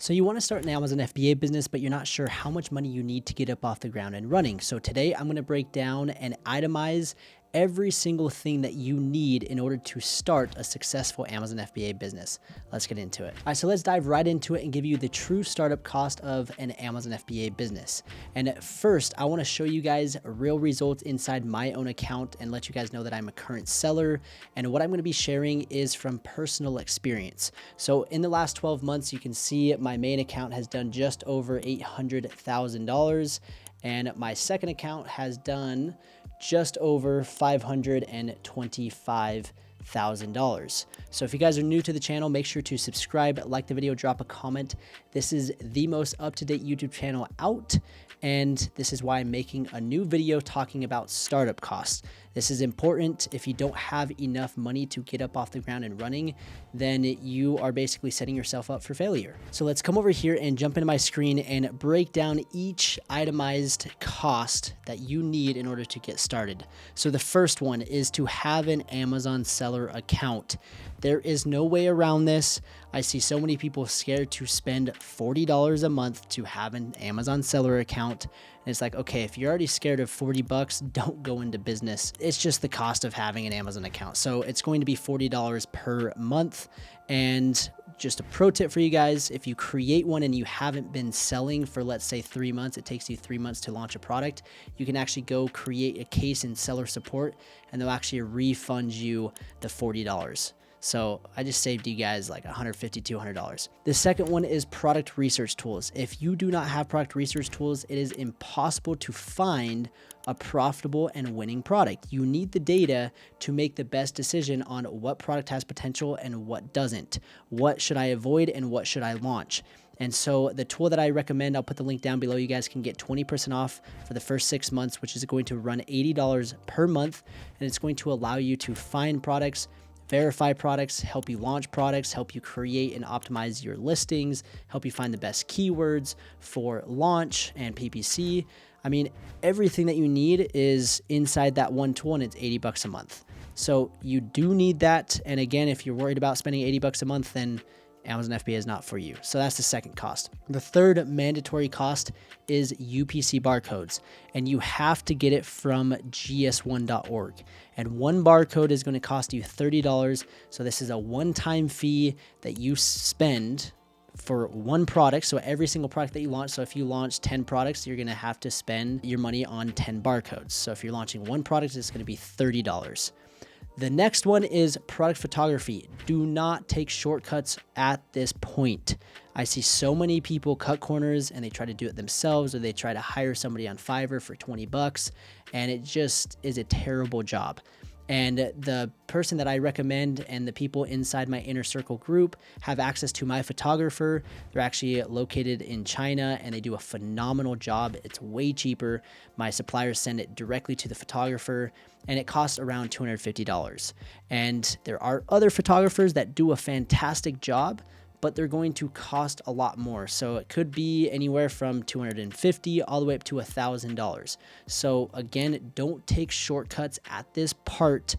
So you want to start an Amazon FBA business, but you're not sure how much money you need to get up off the ground and running. So today I'm going to break down and itemize every single thing that you need in order to start a successful Amazon FBA business. Let's get into it. All right, so let's dive right into it and give you the true startup cost of an Amazon FBA business. And first, I want to show you guys real results inside my own account and let you guys know that I'm a current seller. And what I'm going to be sharing is from personal experience. So in the last 12 months, you can see my main account has done just over $800,000. And my second account has done just over $525,000. So if you guys are new to the channel, make sure to subscribe, like the video, drop a comment. This is the most up-to-date YouTube channel out, and this is why I'm making a new video talking about startup costs. This is important. If you don't have enough money to get up off the ground and running, then you are basically setting yourself up for failure. So let's come over here and jump into my screen and break down each itemized cost that you need in order to get started. So the first one is to have an Amazon seller account. There is no way around this. I see so many people scared to spend $40 a month to have an Amazon seller account. And it's like, okay, if you're already scared of 40 bucks, don't go into business. It's just the cost of having an Amazon account. So it's going to be $40 per month. And just a pro tip for you guys, if you create one and you haven't been selling for, let's say, 3 months, it takes you 3 months to launch a product, you can actually go create a case in seller support and they'll actually refund you the $40. So I just saved you guys like $150, $200. The second one is product research tools. If you do not have product research tools, it is impossible to find a profitable and winning product. You need the data to make the best decision on what product has potential and what doesn't. What should I avoid and what should I launch? And so the tool that I recommend, I'll put the link down below. You guys can get 20% off for the first 6 months, which is going to run $80 per month. And it's going to allow you to find products, verify products, help you launch products, help you create and optimize your listings, help you find the best keywords for launch and PPC. I mean, everything that you need is inside that one tool, and it's 80 bucks a month. So you do need that. And again, if you're worried about spending 80 bucks a month, then Amazon FBA is not for you. So that's the second cost. The third mandatory cost is UPC barcodes, and you have to get it from gs1.org. And one barcode is going to cost you $30. So this is a one-time fee that you spend for one product. So every single product that you launch. So if you launch 10 products, you're going to have to spend your money on 10 barcodes. So if you're launching one product, it's going to be $30. The next one is product photography. Do not take shortcuts at this point. I see so many people cut corners and they try to do it themselves, or they try to hire somebody on Fiverr for 20 bucks, and it just is a terrible job. And the person that I recommend and the people inside my inner circle group have access to my photographer. They're actually located in China and they do a phenomenal job. It's way cheaper. My suppliers send it directly to the photographer and it costs around $250. And there are other photographers that do a fantastic job, but they're going to cost a lot more. So it could be anywhere from $250 all the way up to $1,000. So again, don't take shortcuts at this part.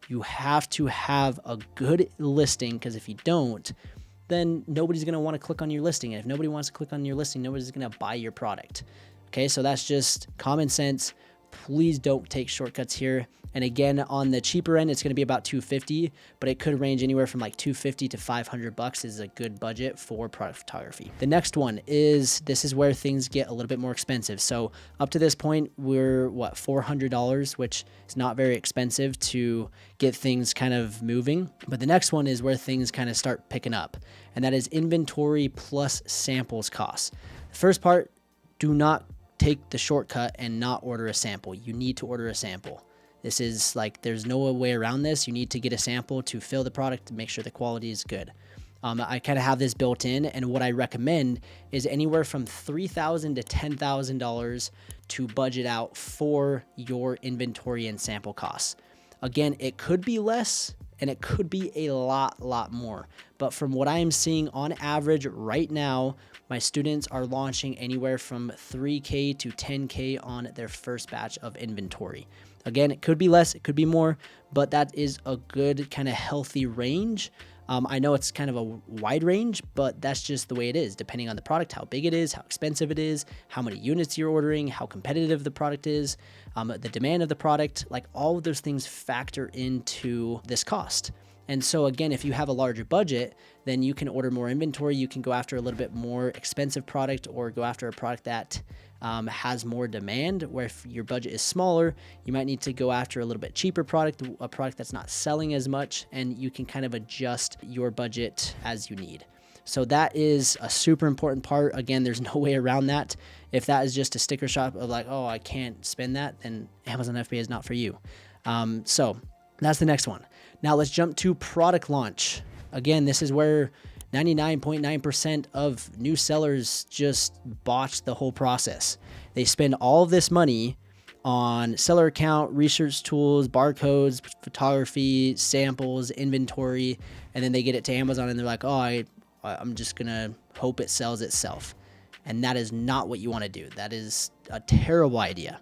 You have to have a good listing, because if you don't, then nobody's gonna wanna click on your listing. And if nobody wants to click on your listing, nobody's gonna buy your product. Okay, so that's just common sense. Please don't take shortcuts here. And again, on the cheaper end, it's going to be about $250, but it could range anywhere from like $250 to $500 is a good budget for product photography. The next one is, this is where things get a little bit more expensive. So up to this point, we're $400, which is not very expensive to get things kind of moving. But the next one is where things kind of start picking up, and that is inventory plus samples costs. The first part, do not take the shortcut and not order a sample. You need to order a sample. This is like, there's no way around this. You need to get a sample to fill the product to make sure the quality is good. I kind of have this built in, and what I recommend is anywhere from $3,000 to $10,000 to budget out for your inventory and sample costs. Again, it could be less and it could be a lot more. But from what I am seeing on average right now, my students are launching anywhere from $3K to $10K on their first batch of inventory. Again, it could be less, it could be more, but that is a good kind of healthy range. I know it's kind of a wide range, but that's just the way it is, depending on the product, how big it is, how expensive it is, how many units you're ordering, how competitive the product is, the demand of the product, like all of those things factor into this cost. And so again, if you have a larger budget, then you can order more inventory. You can go after a little bit more expensive product or go after a product that has more demand, where if your budget is smaller, you might need to go after a little bit cheaper product, a product that's not selling as much, and you can kind of adjust your budget as you need. So that is a super important part. Again, there's no way around that. If that is just a sticker shock of like, oh, I can't spend that, then Amazon FBA is not for you. So that's the next one. Now let's jump to product launch. Again, this is where 99.9% of new sellers just botch the whole process. They spend all of this money on seller account, research tools, barcodes, photography, samples, inventory, and then they get it to Amazon and they're like, oh, I'm just gonna hope it sells itself. And that is not what you wanna do. That is a terrible idea.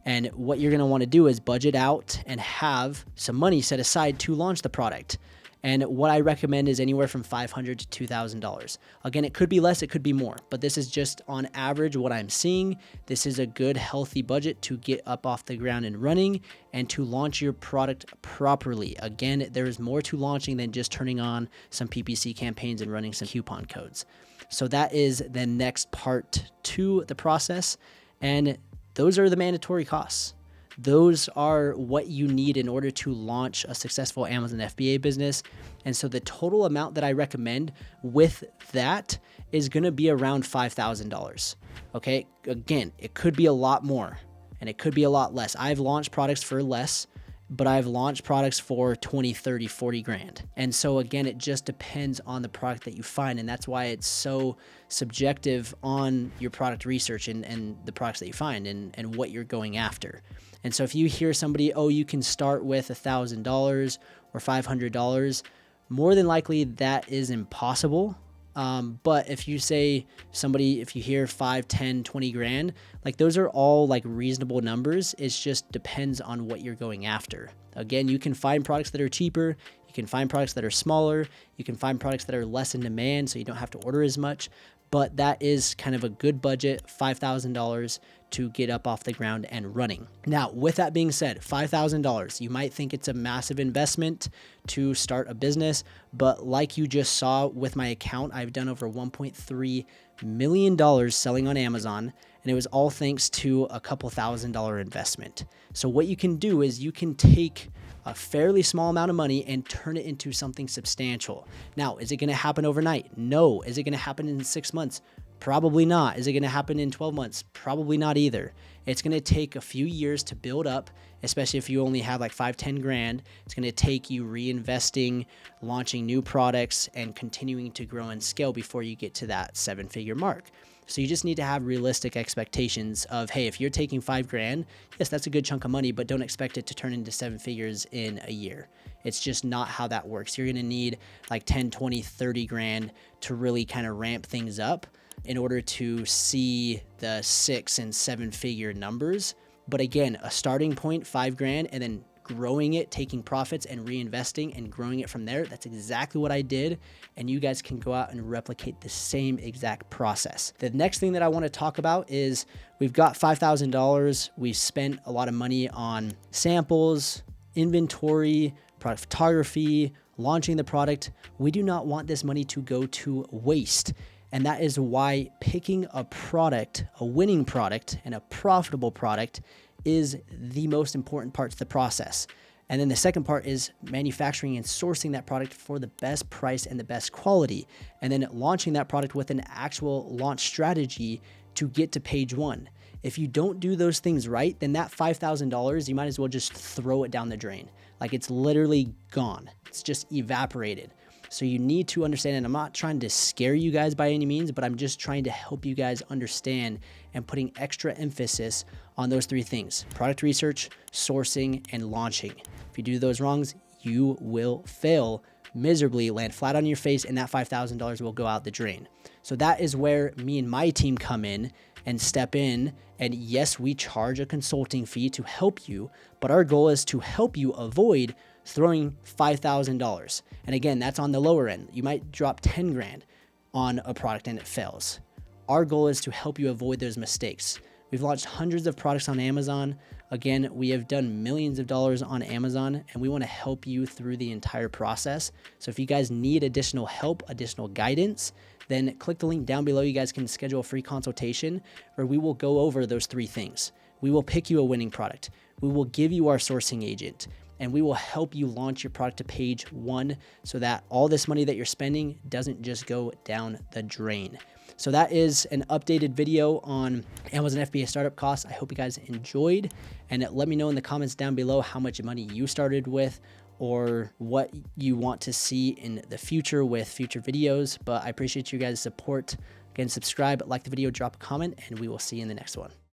And what you're gonna wanna do is budget out and have some money set aside to launch the product. And what I recommend is anywhere from $500 to $2,000. Again, it could be less, it could be more, but this is just on average what I'm seeing. This is a good, healthy budget to get up off the ground and running and to launch your product properly. Again, there is more to launching than just turning on some PPC campaigns and running some coupon codes. So that is the next part to the process. And those are the mandatory costs. Those are what you need in order to launch a successful Amazon FBA business. And so the total amount that I recommend with that is going to be around $5,000. Okay. Again, it could be a lot more and it could be a lot less. I've launched products for less, but I've launched products for 20, 30, 40 grand. And so again, it just depends on the product that you find. And that's why it's so subjective on your product research and the products that you find and what you're going after. And so if you hear somebody, oh, you can start with $1,000 or $500, more than likely that is impossible. But if you say if you hear 5, 10, 20 grand, like those are all like reasonable numbers. It just depends on what you're going after. Again, you can find products that are cheaper. You can find products that are smaller. You can find products that are less in demand, so you don't have to order as much. But that is kind of a good budget, $5,000 to get up off the ground and running. Now, with that being said, $5,000, you might think it's a massive investment to start a business, but like you just saw with my account, I've done over $1.3 million selling on Amazon, and it was all thanks to a couple $1,000 investment. So what you can do is you can take a fairly small amount of money and turn it into something substantial. Now, is it going to happen overnight? No. Is it going to happen in 6 months? Probably not. Is it going to happen in 12 months? Probably not either. It's going to take a few years to build up, especially if you only have like 5, 10 grand. It's going to take you reinvesting, launching new products, and continuing to grow and scale before you get to that 7-figure mark. So you just need to have realistic expectations of, hey, if you're taking 5 grand, yes, that's a good chunk of money, but don't expect it to turn into 7 figures in a year. It's just not how that works. You're going to need like 10, 20, 30 grand to really kind of ramp things up in order to see the 6 and 7 figure numbers. But again, a starting point, 5 grand, and then growing it, taking profits and reinvesting and growing it from there. That's exactly what I did. And you guys can go out and replicate the same exact process. The next thing that I want to talk about is we've got $5,000. We spent a lot of money on samples, inventory, product photography, launching the product. We do not want this money to go to waste. And that is why picking a product, a winning product and a profitable product is the most important part to the process. And then the second part is manufacturing and sourcing that product for the best price and the best quality. And then launching that product with an actual launch strategy to get to page 1. If you don't do those things right, then that $5,000, you might as well just throw it down the drain. Like it's literally gone. It's just evaporated. So you need to understand, and I'm not trying to scare you guys by any means, but I'm just trying to help you guys understand and putting extra emphasis on those 3 things: product research, sourcing, and launching. If you do those wrongs, you will fail miserably, land flat on your face, and that $5,000 will go out the drain. So that is where me and my team come in and step in. And yes, we charge a consulting fee to help you, but our goal is to help you avoid throwing $5,000. And again, that's on the lower end. You might drop 10 grand on a product and it fails. Our goal is to help you avoid those mistakes. We've launched hundreds of products on Amazon. Again, we have done millions of dollars on Amazon, and we want to help you through the entire process. So if you guys need additional help, additional guidance, then click the link down below. You guys can schedule a free consultation where we will go over those 3 things. We will pick you a winning product. We will give you our sourcing agent, and we will help you launch your product to page 1 so that all this money that you're spending doesn't just go down the drain. So that is an updated video on Amazon FBA startup costs. I hope you guys enjoyed, and let me know in the comments down below how much money you started with or what you want to see in the future with future videos. But I appreciate you guys' support. Again, subscribe, like the video, drop a comment, and we will see you in the next one.